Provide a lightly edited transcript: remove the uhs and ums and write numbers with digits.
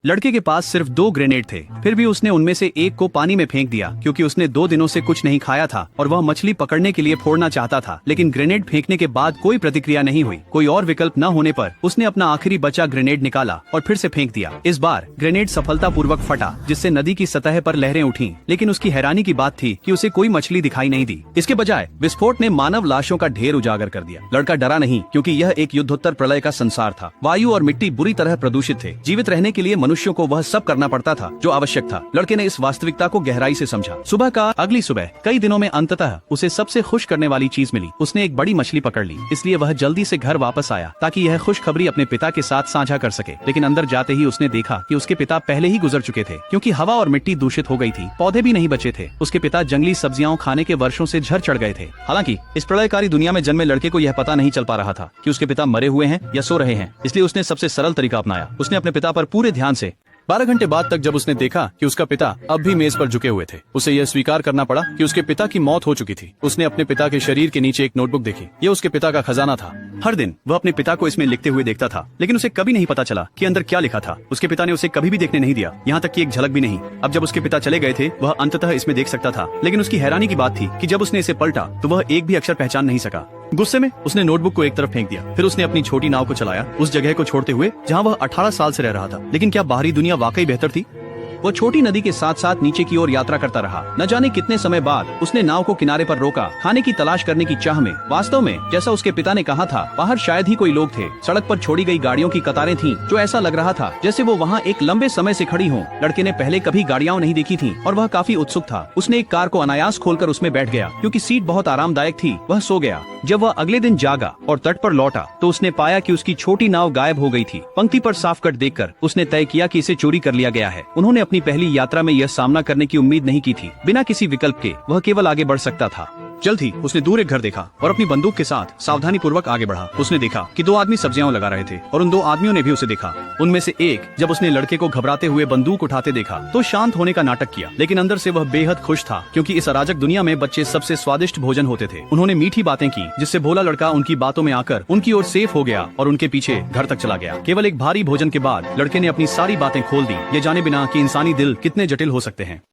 लड़के के पास सिर्फ 2 ग्रेनेड थे, फिर भी उसने उनमें से एक को पानी में फेंक दिया क्योंकि उसने 2 दिनों से कुछ नहीं खाया था और वह मछली पकड़ने के लिए फोड़ना चाहता था। लेकिन ग्रेनेड फेंकने के बाद कोई प्रतिक्रिया नहीं हुई। कोई और विकल्प न होने पर उसने अपना आखिरी बचा ग्रेनेड निकाला और फिर से फेंक दिया। इस बार ग्रेनेड सफलतापूर्वक फटा, जिससे नदी की सतह पर लहरें उठी। लेकिन उसकी हैरानी की बात थी कि उसे कोई मछली दिखाई नहीं दी। इसके बजाय विस्फोट ने मानव लाशों का ढेर उजागर कर दिया। लड़का डरा नहीं, क्योंकि यह एक युद्धोत्तर प्रलय का संसार था। वायु और मिट्टी बुरी तरह प्रदूषित थे। जीवित रहने के लिए मनुष्यों को वह सब करना पड़ता था जो आवश्यक था। लड़के ने इस वास्तविकता को गहराई से समझा। अगली सुबह कई दिनों में अंततः उसे सबसे खुश करने वाली चीज मिली। उसने एक बड़ी मछली पकड़ ली, इसलिए वह जल्दी से घर वापस आया ताकि यह खुशखबरी अपने पिता के साथ साझा कर सके। लेकिन अंदर जाते ही उसने देखा कि उसके पिता पहले ही गुजर चुके थे, क्योंकि हवा और मिट्टी दूषित हो गई थी। पौधे भी नहीं बचे थे। उसके पिता जंगली सब्जियां खाने के वर्षों से झड़ चढ़ गए थे। हालांकि इस प्रलयकारी दुनिया में जन्मे लड़के को यह पता नहीं चल पा रहा था कि उसके पिता मरे हुए हैं या सो रहे हैं। इसलिए उसने सबसे सरल तरीका अपनाया। उसने अपने पिता पर पूरे ध्यान से 12 घंटे बाद तक जब उसने देखा कि उसका पिता अब भी मेज पर झुके हुए थे, उसे यह स्वीकार करना पड़ा कि उसके पिता की मौत हो चुकी थी। उसने अपने पिता के शरीर के नीचे एक नोटबुक देखी। यह उसके पिता का खजाना था। हर दिन वह अपने पिता को इसमें लिखते हुए देखता था, लेकिन उसे कभी नहीं पता चला कि अंदर क्या लिखा था। उसके पिता ने उसे कभी भी देखने नहीं दिया, यहाँ तक कि एक झलक भी नहीं। अब जब उसके पिता चले गए थे, वह अंततः इसमें देख सकता था। लेकिन उसकी हैरानी की बात थी कि जब उसने इसे पलटा तो वह एक भी अक्षर पहचान नहीं सका। गुस्से में उसने नोटबुक को एक तरफ फेंक दिया। फिर उसने अपनी छोटी नाव को चलाया, उस जगह को छोड़ते हुए जहाँ वह 18 साल से रह रहा था। लेकिन क्या बाहरी दुनिया वाकई बेहतर थी? वो छोटी नदी के साथ साथ नीचे की ओर यात्रा करता रहा। न जाने कितने समय बाद उसने नाव को किनारे पर रोका, खाने की तलाश करने की चाह में। वास्तव में जैसा उसके पिता ने कहा था, बाहर शायद ही कोई लोग थे। सड़क पर छोड़ी गई गाड़ियों की कतारें थीं, जो ऐसा लग रहा था जैसे वो वहाँ एक लंबे समय से खड़ी हों। लड़के ने पहले कभी गाड़ियां नहीं देखी थीं और वह काफी उत्सुक था। उसने एक कार को अनायास खोलकर उसमें बैठ गया, क्योंकि सीट बहुत आरामदायक थी। वह सो गया। जब वह अगले दिन जागा और तट पर लौटा तो उसने पाया कि उसकी छोटी नाव गायब हो गई थी। पंक्ति पर साफ कट देखकर उसने तय किया कि इसे चोरी कर लिया गया है। उन्होंने अपनी पहली यात्रा में यह सामना करने की उम्मीद नहीं की थी। बिना किसी विकल्प के वह केवल आगे बढ़ सकता था। जल्द ही उसने दूर एक घर देखा और अपनी बंदूक के साथ सावधानी पूर्वक आगे बढ़ा। उसने देखा कि 2 आदमी सब्जियां लगा रहे थे और उन 2 आदमियों ने भी उसे देखा। उनमें से एक, जब उसने लड़के को घबराते हुए बंदूक उठाते देखा तो शांत होने का नाटक किया, लेकिन अंदर से वह बेहद खुश था, क्योंकि इस अराजक दुनिया में बच्चे सबसे स्वादिष्ट भोजन होते थे। उन्होंने मीठी बातें की, जिससे भोला लड़का उनकी बातों में आकर उनकी ओर सेफ हो गया और उनके पीछे घर तक चला गया। केवल एक भारी भोजन के बाद लड़के ने अपनी सारी बातें खोल दी, ये जाने बिना कि इंसानी दिल कितने जटिल हो सकते हैं।